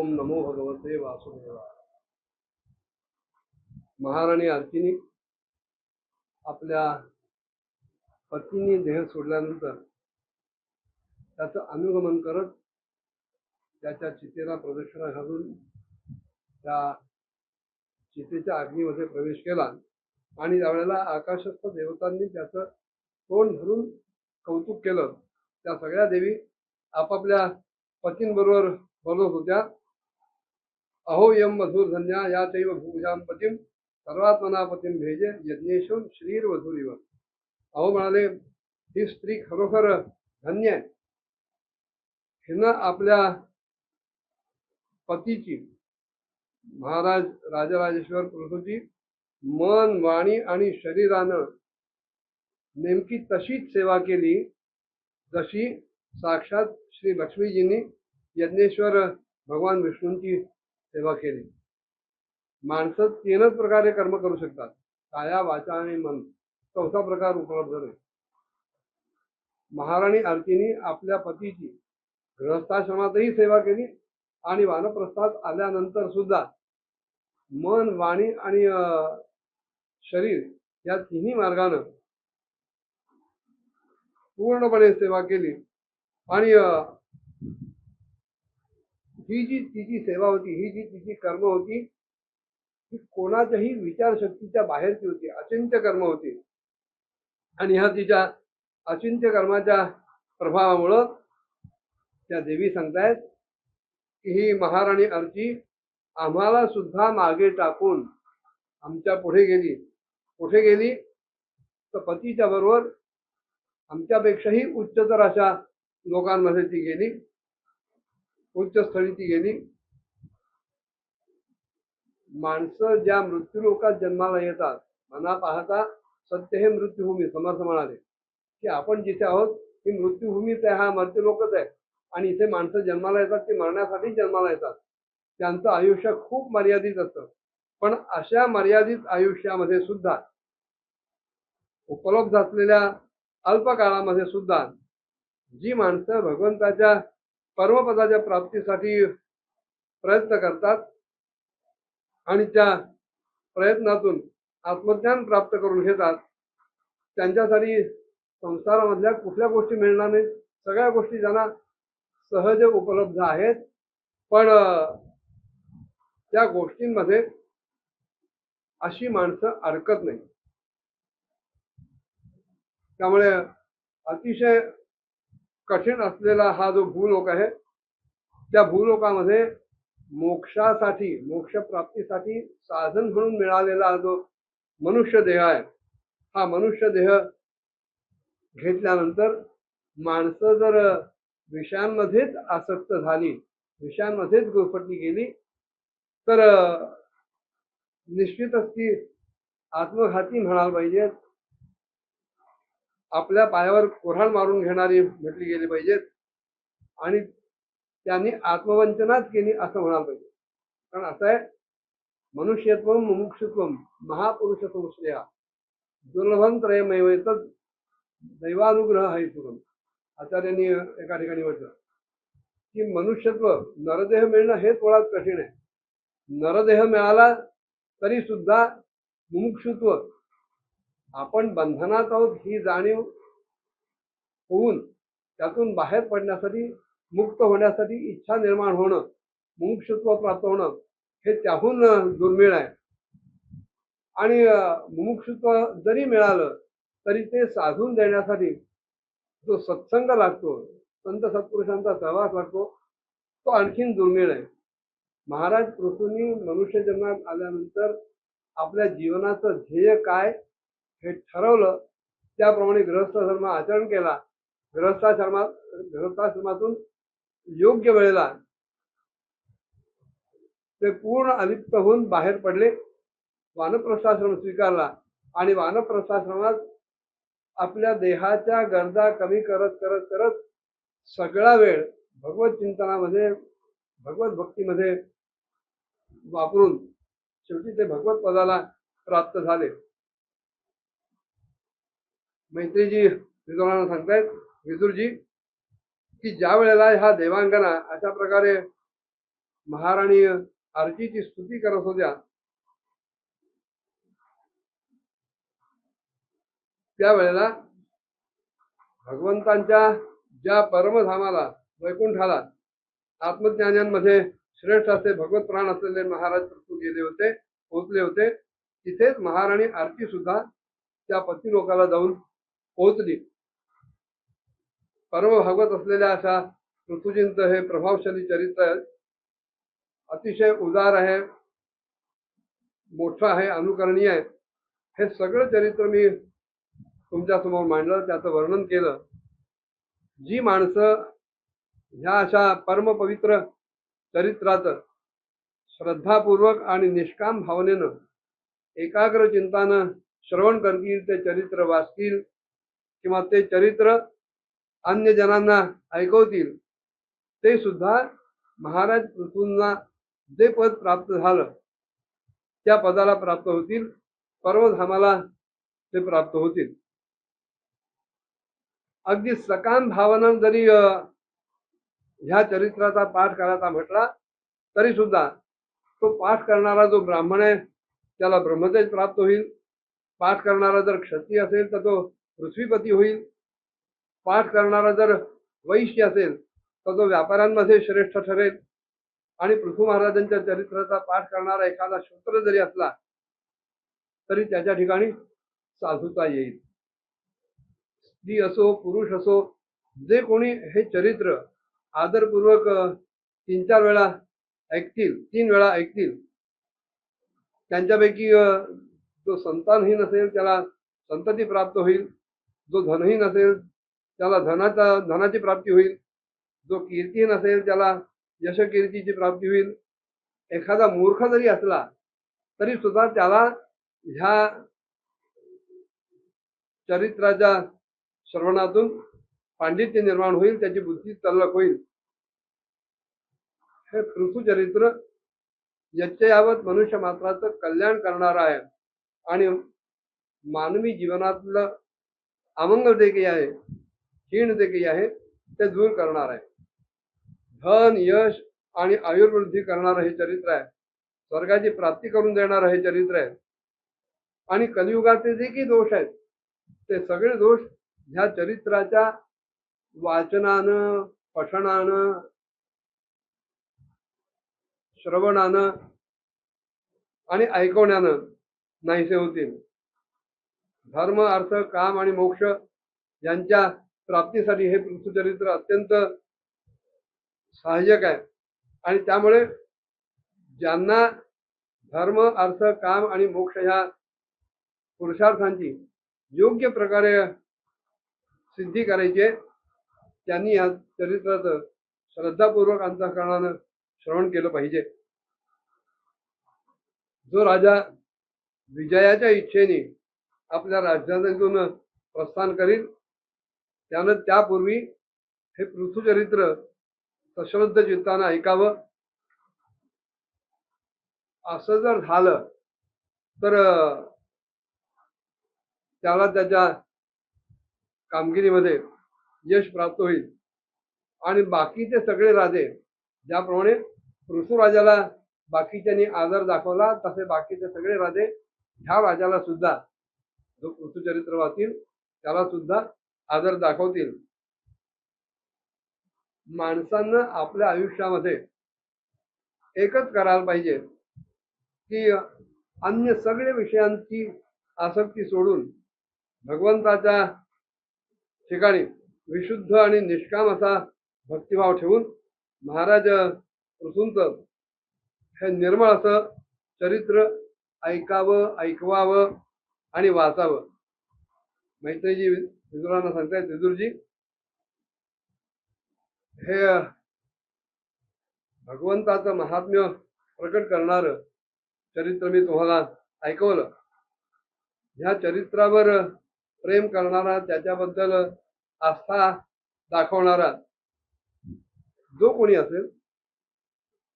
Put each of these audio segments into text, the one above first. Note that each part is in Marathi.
ओम नमो भगवते वासुदेवाय. महाराणी अर्चिनी आपल्या पतीने देह सोडल्यानंतर त्याचं अनुगमन करत त्याच्या चितेला प्रदक्षिणा घालून त्या चितेच्या अग्नीमध्ये प्रवेश केला आणि त्यावेळेला आकाशस्थ देवतांनी त्याचं तोंड धरून कौतुक केलं. त्या सगळ्या देवी आपापल्या पतींबरोबर बोलत होत्या. अहो यम मधुरधन्या या चैव भूजाम पतीम सर्वात्मना पतीम भेजे यज्ञेशून श्रीर वधुरीवर. अहो म्हणाले, ही स्त्री खरोखर धन्य आहे. हिनं आपल्या पतीची, महाराज राजराजेश्वर प्रभूची मन, वाणी आणि शरीरानं नेमकी तशीच सेवा केली जशी साक्षात श्री लक्ष्मीजींनी यज्ञेश्वर भगवान विष्णूंची सेवा केली. माणसं तीनच प्रकारे कर्म करू शकतात, काया, वाचा आणि मन. चौथा प्रकार उपलब्ध नाही. महाराणी अर्चिनी आपल्या पतीची गृहस्थाश्रमातही सेवा केली आणि वानप्रस्थात आल्यानंतर सुद्धा मन, वाणी आणि शरीर या तिन्ही मार्गानं पूर्णपणे सेवा केली. आणि ही जी तिची सेवा होती, ही जी तिची कर्म होती, ती कोणाच्याही विचारशक्तीच्या बाहेरची होती, अचिंत्य कर्म होती. आणि ह्या तिच्या अचिंत्य कर्माच्या प्रभावामुळं त्या देवी सांगतायत की ही महाराणी अर्ची आम्हाला सुद्धा मागे टाकून आमच्या पुढे गेली. कुठे गेली तर पतीच्या बरोबर आमच्यापेक्षाही उच्चतर अशा लोकांमध्ये ती गेली, उच्च स्थळी ती गेली. माणसं ज्या मृत्यूलोकात जन्माला येतात, मना पाहता सत्य हे मृत्यूभूमी. समर्थ म्हणाले की आपण जिथे आहोत ही मृत्यूभूमीच आहे, हा मर्त्यलोकच आहे. आणि इथे माणसं जन्माला येतात ते मरण्यासाठी जन्माला येतात. त्यांचं आयुष्य खूप मर्यादित असतं. पण अशा मर्यादित आयुष्यामध्ये सुद्धा, उपलब्ध असलेल्या अल्प काळामध्ये सुद्धा जी माणसं भगवंताच्या परमपदाच्या प्राप्तीसाठी प्रयत्न करतात आणि त्या प्रयत्नातून आत्मज्ञान प्राप्त करून घेतात, त्यांच्यासाठी संसारामधल्या कुठल्या गोष्टी मिळणार नाहीत. सगळ्या गोष्टी त्यांना सहज उपलब्ध आहेत. पण त्या गोष्टींमध्ये अशी माणसं अडकत नाही. त्यामुळे अतिशय कठीण असलेला हा जो भूलोक आहे, त्या भूलोकामध्ये मोक्षासाठी, मोक्ष प्राप्तीसाठी साधन म्हणून मिळालेला जो मनुष्य देह आहे, हा मनुष्य देह घेतल्यानंतर माणसं जर विषयांमध्येच आसक्त झाली, विषयांमध्येच गुरफटली गेली, तर निश्चितच ती आत्मघाती म्हणायला पाहिजेत, आपल्या पायावर कुऱ्हाड मारून घेणारी म्हटली गेली पाहिजेत आणि त्यांनी आत्मवंचनाच केली असं म्हणायला पाहिजे. कारण असं आहे, मनुष्यत्व मुमुक्षुत्व महापुरुष संश्रया दुर्लभम त्रयमेवेतद दैवानुग्रह हैतुकम. आचार्यांनी एका ठिकाणी म्हटलं की मनुष्यत्व, नरदेह मिळणं हे थोडाच कठीण आहे. नरदेह मिळाला तरी सुद्धा मुमुक्षुत्व, आपण बंधनात आहोत ही जाणीव होऊन त्यातून बाहेर पडण्यासाठी, मुक्त होण्यासाठी इच्छा निर्माण होणं, मुमुक्षुत्व प्राप्त होणं हे त्याहून दुर्मिळ आहे. आणि मुमुक्षुत्व जरी मिळालं तरी ते साधून देण्यासाठी जो सत्संग लागतो, संत सत्पुरुषांचा सहवास लागतो, तो आणखीन दुर्मिळ आहे. महाराज पृथ्वीनी मनुष्य जन्मात आल्यानंतर आपल्या जीवनाचं ध्येय काय हे ठरवलं. त्याप्रमाणे गृहस्थ धर्म आचरण केला. गृहस्थाश्रमातून योग्य वेळेला ते पूर्ण अलिप्त होऊन बाहेर पडले. वानप्रस्थाश्रम स्वीकारला आणि वानप्रस्थाश्रमात आपल्या देहाच्या गरजा कमी करत करत करत सगळा वेळ भगवत चिंतनामध्ये, भगवत भक्तीमध्ये वापरून शेवटी ते भगवत पदाला प्राप्त झाले. मैत्रीजी विदुरांना सांगतायत, विदुरजी, की ज्या वेळेला ह्या देवांगना अशा प्रकारे महाराणी आरतीची स्तुती करत होत्या त्यावेळेला भगवंतांच्या ज्या परमधामाला वैकुंठाला आत्मज्ञानांमध्ये श्रेष्ठ असे भगवत प्राण असलेले महाराज प्रभू गेले होते, पोहोचले होते. तिथेच महाराणी आरती सुद्धा त्या पतिलोकाला जाऊन पोहोचली. परम भागवत असलेल्या अशा ऋतुजींचं हे प्रभावशाली चरित्र अतिशय उदार आहे, मोठं आहे, अनुकरणीय आहे. हे सगळं चरित्र मी तुमच्या समोर मांडलं, त्याचं वर्णन केलं. जी माणसं ह्या अशा परमपवित्र चरित्रात श्रद्धापूर्वक आणि निष्काम भावनेनं एकाग्र चिंतानं श्रवण करतील, ते चरित्र वाचतील किंवा ते चरित्र अन्य जनांना ऐकवतील, ते सुद्धा महाराज पृथूंना जे पद प्राप्त झालं त्या पदाला प्राप्त होतील, परमधामाला ते प्राप्त होतील. अगदी सकाम भावना जरी ह्या चरित्राचा पाठ करायचा म्हटला तरी सुद्धा तो पाठ करणारा जो ब्राह्मण आहे त्याला ब्रह्मतेज प्राप्त होईल. पाठ करणारा जर क्षत्रिय असेल तर तो पृथ्वीपती होईल. पाठ करणारा जर वैश्य असेल तर तो व्यापाऱ्यांमध्ये श्रेष्ठ ठरेल. आणि पृथ्वी महाराजांच्या चरित्राचा पाठ करणारा एखादा शूद्र जरी असला तरी त्याच्या ठिकाणी साधुता येईल. स्त्री असो पुरुष असो, जे कोणी हे चरित्र आदरपूर्वक 3-4 वेळा ऐकतील, 3 वेळा ऐकतील, त्यांच्यापैकी जो संतानहीन असेल त्याला संतती प्राप्त होईल, जो धनहीन असेल त्याला धनाची प्राप्ती होईल, जो कीर्तीहीन असेल त्याला यश कीर्तीची प्राप्ती होईल. एखादा मूर्ख जरी असला तरी सुद्धा त्याला ह्या चरित्राच्या श्रवणातून पांडित्य निर्माण होईल, त्याची बुद्धी तल्लख होईल. हे पृथुचरित्र यच्चयावत मनुष्य मात्राचं कल्याण करणार आहे आणि मानवी जीवनातलं अमंगल जे काही आहे, क्षीण जे काही आहे ते दूर करणार आहे. धन यश आणि आयुर्वृद्धी करणारं हे चरित्र आहे. स्वर्गाची प्राप्ती करून देणारं हे चरित्र आहे. आणि कलियुगाचे जे काही दोष आहेत ते सगळे दोष ह्या चरित्राच्या वाचनानं, पठणानं, श्रवणानं आणि ऐकवण्यानं नाहीसे होतील. धर्म अर्थ काम आणि मोक्ष यांच्या प्राप्तीसाठी हे पृथुचरित्र अत्यंत सहाय्यक आहे. आणि त्यामुळे ज्यांना धर्म अर्थ काम आणि मोक्ष ह्या पुरुषार्थांची योग्य प्रकारे सिद्धी करायची, त्यांनी या चरित्राचं श्रद्धापूर्वक अंतःकरणानं श्रवण केलं पाहिजे. जो राजा विजयाच्या इच्छेने आपल्या राज्यातून प्रस्थान करील त्यानं त्यापूर्वी हे पृथुचरित्र सश्रद्ध चित्तानं ऐकावं. असं जर झालं तर त्याला त्याच्या कामगिरीमध्ये यश प्राप्त होईल. आणि बाकीचे सगळे राजे, ज्याप्रमाणे पृथुराजाला बाकीच्यांनी आदर दाखवला तसे बाकीचे सगळे राजे ह्या राजाला सुद्धा, जो पृथुचरित्र वाचील त्याला सुद्धा आदर दाखवतील. माणसांना आपल्या आयुष्यामध्ये एकच करायला पाहिजे की अन्य सगळे विषयांची आसक्ती सोडून भगवंताच्या ठिकाणी विशुद्ध आणि निष्काम असा भक्तिभाव ठेवून महाराज पृथूंचं हे निर्मळ असं चरित्र ऐकावं, ऐकवावं आणि वाचावं. मैत्रेयी विदुरांना सांगतायत, विदुरजी हे भगवंताचं महात्म्य प्रकट करणारं चरित्र मी तुम्हाला ऐकवलं. ह्या चरित्रावर प्रेम करणारा, त्याच्याबद्दल आस्था दाखवणारा जो कोणी असेल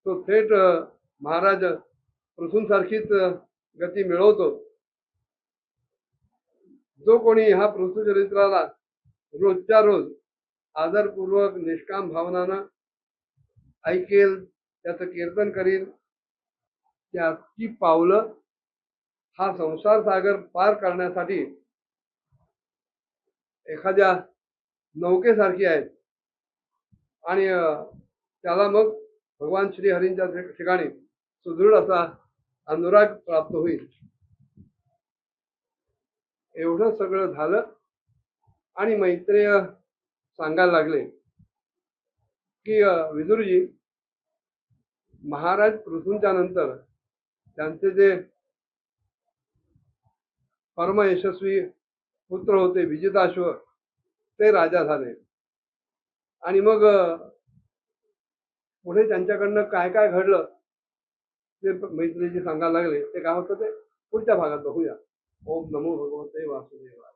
तो थेट महाराज पृथूंसारखीच गती मिळवतो. जो कोणी ह्या पृथुचरित्राला रोजच्या रोज आदरपूर्वक निष्काम भावनानं ऐकेल, त्याचं कीर्तन करीन, त्याची पावलं हा संसार सागर पार करण्यासाठी एखाद्या नौकेसारखी आहेत आणि त्याला मग भगवान श्रीहरींच्या ठिकाणी सुदृढ असा अनुराग प्राप्त होईल. एवढं सगळं झालं आणि मैत्रेय सांगायला लागले की विदुरजी, महाराज पृथूंच्या नंतर त्यांचे जे परम यशस्वी पुत्र होते विजिताश्व, ते राजा झाले. आणि मग पुढे त्यांच्याकडनं काय काय घडलं ते मैत्रीजी सांगायला लागले. ते काय होतं ते पुढच्या भागात बघूया. ओम नमो भगवते वासुदेवाय.